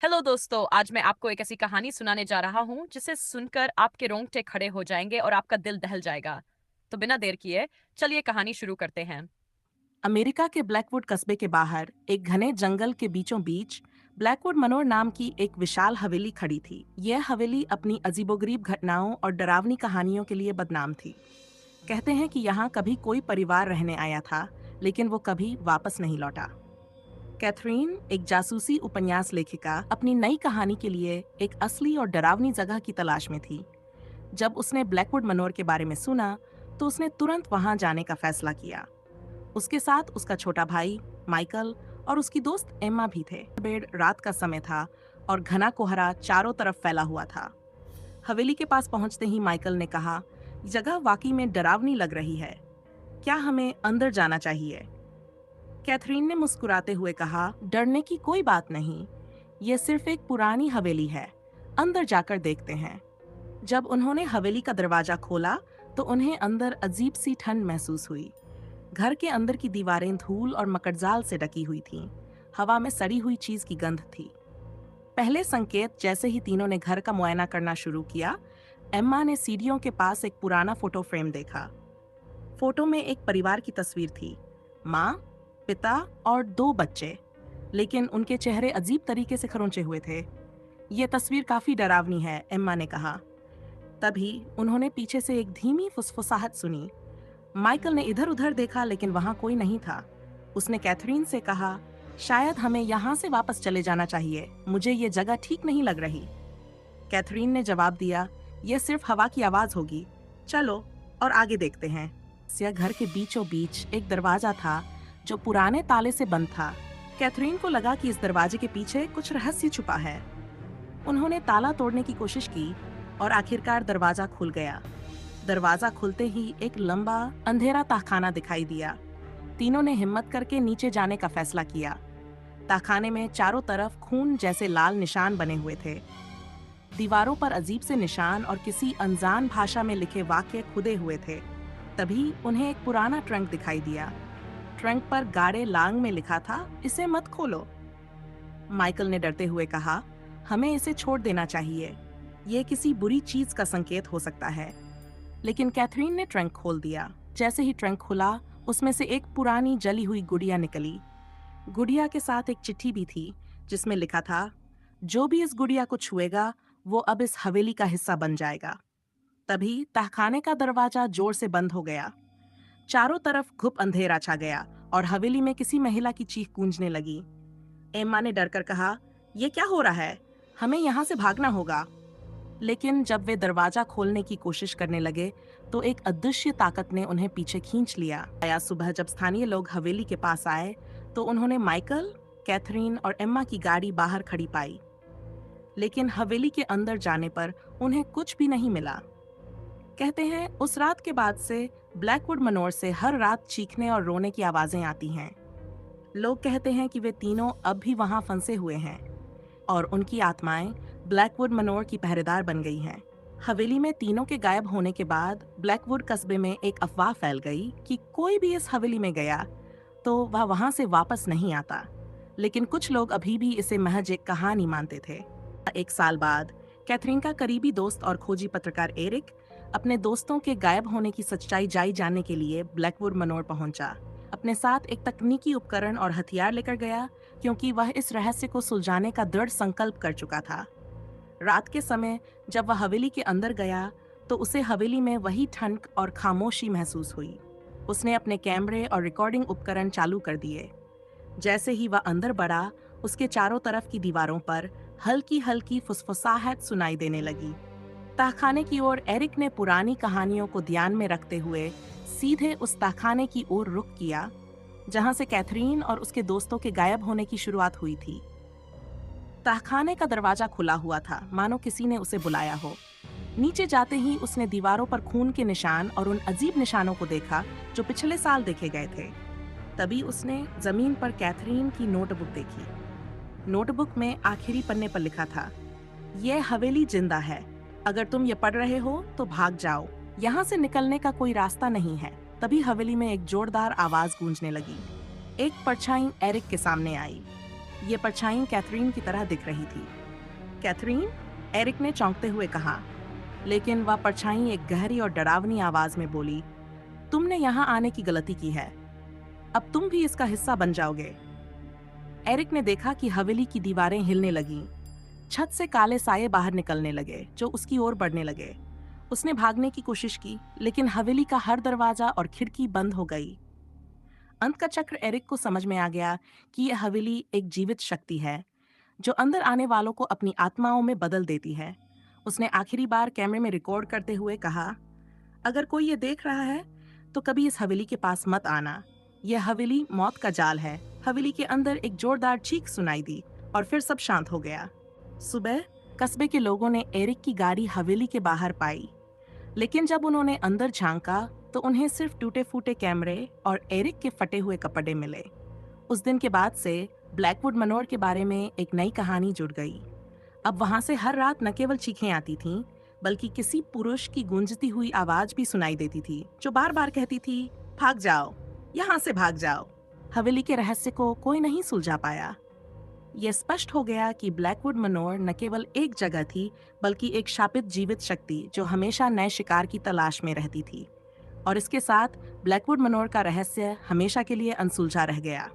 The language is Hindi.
हेलो दोस्तों, आज मैं आपको एक ऐसी कहानी सुनाने जा रहा हूँ जिसे सुनकर आपके रोंगटे खड़े हो जाएंगे और आपका दिल दहल जाएगा। तो बिना देर किए चलिए कहानी शुरू करते हैं। अमेरिका के ब्लैकवुड कस्बे के बाहर एक घने जंगल के बीचों बीच ब्लैकवुड मनोर नाम की एक विशाल हवेली खड़ी थी। यह हवेली अपनी अजीबोगरीब घटनाओं और डरावनी कहानियों के लिए बदनाम थी। कहते हैं कि यहाँ कभी कोई परिवार रहने आया था, लेकिन वो कभी वापस नहीं लौटा। कैथरीन, एक जासूसी उपन्यास लेखिका, अपनी नई कहानी के लिए एक असली और डरावनी जगह की तलाश में थी। जब उसने ब्लैकवुड मनोर के बारे में सुना, तो उसने तुरंत वहां जाने का फैसला किया। उसके साथ उसका छोटा भाई माइकल और उसकी दोस्त एम्मा भी थे। बेड़ रात का समय था और घना कोहरा चारों तरफ फैला हुआ था। हवेली के पास पहुंचते ही माइकल ने कहा, जगह वाकई में डरावनी लग रही है। क्या हमें अंदर जाना चाहिए? कैथरीन ने मुस्कुराते हुए कहा, डरने की कोई बात नहीं। यह सिर्फ एक पुरानी हवेली है। अंदर जाकर देखते हैं। जब उन्होंने हवेली का दरवाजा खोला, तो उन्हें अंदर अजीब सी ठंड महसूस हुई। घर के अंदर की दीवारें धूल और मकड़जाल से ढकी हुई थीं। हवा में सड़ी हुई चीज की गंध थी। पहले संकेत जैसे ही तीनों ने घर का मुआयना करना शुरू किया, एम्मा ने सीढ़ियों के पास एक पुराना फोटो फ्रेम देखा। फोटो में एक परिवार की तस्वीर थी, माँ, पिता और दो बच्चे, लेकिन उनके चेहरे अजीब तरीके से खरोंचे हुए थे। ये तस्वीर काफी डरावनी है, एम्मा ने कहा। तभी उन्होंने पीछे से एक धीमी फुसफुसाहट सुनी। माइकल ने इधर उधर देखा, लेकिन वहां कोई नहीं था। उसने कैथरीन से कहा, शायद हमें यहाँ से वापस चले जाना चाहिए। मुझे ये जगह ठीक नहीं लग रही। कैथरीन ने जवाब दिया, यह सिर्फ हवा की आवाज होगी। चलो और आगे देखते हैं। यह घर के बीचों बीच एक दरवाजा था जो पुराने ताले से बंद था। कैथरीन को लगा कि इस दरवाजे के पीछे कुछ रहस्य छुपा है। उन्होंने ताला तोड़ने की कोशिश की और आखिरकार दरवाजा खुल गया। दरवाजा खुलते ही एक लंबा अंधेरा तहखाना दिखाई दिया। तीनों ने हिम्मत करके नीचे जाने का फैसला किया। तहखाने में चारों तरफ खून जैसे लाल निशान बने हुए थे। दीवारों पर अजीब से निशान और किसी अनजान भाषा में लिखे वाक्य खुदे हुए थे। तभी उन्हें एक पुराना ट्रंक दिखाई दिया। ट्रंक पर गाढ़े लांग में लिखा था, इसे मत खोलो। माइकल ने डरते हुए कहा, हमें इसे छोड़ देना चाहिए। यह किसी बुरी चीज का संकेत हो सकता है। लेकिन कैथरीन ने ट्रंक खोल दिया। जैसे ही ट्रंक खुला, उसमें से एक पुरानी जली हुई गुड़िया निकली। गुड़िया के साथ एक चिट्ठी भी थी, जिसमें लिखा था, जो भी इस गुड़िया को छुएगा, वो अब इस हवेली का हिस्सा बन जाएगा। तभी तहखाने का दरवाजा जोर से बंद हो गया। चारों तरफ घुप अंधेरा छा गया और हवेली में किसी महिला की चीख गूंजने लगी। एम्मा ने डरकर कहा, यह क्या हो रहा है? हमें यहाँ से भागना होगा। लेकिन जब वे दरवाजा खोलने की कोशिश करने लगे, तो एक अदृश्य ताकत ने उन्हें पीछे खींच लिया। आया सुबह जब स्थानीय लोग हवेली के पास आए, तो उन्होंने माइकल, कैथरीन और एम्मा की गाड़ी बाहर खड़ी पाई। लेकिन हवेली के अंदर जाने पर उन्हें कुछ भी नहीं मिला। कहते हैं उस रात के बाद से ब्लैकवुड मनोर से हर रात चीखने और रोने की आवाजें आती हैं। लोग कहते हैं कि वे तीनों अब भी वहां फंसे हुए हैं और उनकी आत्माएं ब्लैकवुड मनोर की पहरेदार बन गई हैं। हवेली में तीनों के गायब होने के बाद ब्लैकवुड कस्बे में एक अफवाह फैल गई कि कोई भी इस हवेली में गया तो वह वहां से वापस नहीं आता। लेकिन कुछ लोग अभी भी इसे महज एक कहानी मानते थे। एक साल बाद कैथरीन का करीबी दोस्त और खोजी पत्रकार एरिक अपने दोस्तों के गायब होने की सच्चाई जानने के लिए ब्लैकवुड मनोर पहुंचा। अपने साथ एक तकनीकी उपकरण और हथियार लेकर गया, क्योंकि वह इस रहस्य को सुलझाने का दृढ़ संकल्प कर चुका था। रात के समय जब वह हवेली के अंदर गया, तो उसे हवेली में वही ठंड और खामोशी महसूस हुई। उसने अपने कैमरे और रिकॉर्डिंग उपकरण चालू कर दिए। जैसे ही वह अंदर बढ़ा, उसके चारों तरफ की दीवारों पर हल्की हल्की फुसफुसाहट सुनाई देने लगी। तहखाने की ओर एरिक ने पुरानी कहानियों को ध्यान में रखते हुए सीधे उस तहखाने की ओर रुख किया, जहां से कैथरीन और उसके दोस्तों के गायब होने की शुरुआत हुई थी। तहखाने का दरवाजा खुला हुआ था, मानो किसी ने उसे बुलाया हो। नीचे जाते ही उसने दीवारों पर खून के निशान और उन अजीब निशानों को देखा जो पिछले साल देखे गए थे। तभी उसने जमीन पर कैथरीन की नोटबुक देखी। नोटबुक में आखिरी पन्ने पर लिखा था, यह हवेली जिंदा है। अगर तुम ये पढ़ रहे हो तो भाग जाओ, यहाँ से निकलने का कोई रास्ता नहीं है। तभी हवेली में एक जोरदार आवाज गूंजने लगी। एक परछाई एरिक के सामने आई। ये परछाई कैथरीन की तरह दिख रही थी। कैथरीन? एरिक ने चौंकते हुए कहा। लेकिन वह परछाई एक गहरी और डरावनी आवाज में बोली, तुमने यहाँ आने की गलती की है। अब तुम भी इसका हिस्सा बन जाओगे। एरिक ने देखा कि हवेली की दीवारें हिलने लगीं। छत से काले साये बाहर निकलने लगे जो उसकी ओर बढ़ने लगे। उसने भागने की कोशिश की, लेकिन हवेली का हर दरवाजा और खिड़की बंद हो गई। अंत का चक्र एरिक को समझ में आ गया कि यह हवेली एक जीवित शक्ति है जो अंदर आने वालों को अपनी आत्माओं में बदल देती है। उसने आखिरी बार कैमरे में रिकॉर्ड करते हुए कहा, अगर कोई ये देख रहा है तो कभी इस हवेली के पास मत आना। यह हवेली मौत का जाल है। हवेली के अंदर एक जोरदार चीख सुनाई दी और फिर सब शांत हो गया। सुबह कस्बे के लोगों ने एरिक की गाड़ी हवेली के बाहर पाई, लेकिन जब उन्होंने अंदर झांका तो उन्हें सिर्फ टूटे फूटे कैमरे और एरिक के फटे हुए कपड़े मिले। उस दिन के बाद से ब्लैकवुड मनोर के बारे में एक नई कहानी जुड़ गई। अब वहां से हर रात न केवल चीखें आती थीं, बल्कि किसी पुरुष की गूंजती हुई आवाज भी सुनाई देती थी जो बार बार कहती थी, भाग जाओ, यहाँ से भाग जाओ। हवेली के रहस्य को कोई नहीं सुलझा पाया। यह स्पष्ट हो गया कि ब्लैकवुड मनोर न केवल एक जगह थी, बल्कि एक शापित जीवित शक्ति जो हमेशा नए शिकार की तलाश में रहती थी। और इसके साथ ब्लैकवुड मनोर का रहस्य हमेशा के लिए अनसुलझा रह गया।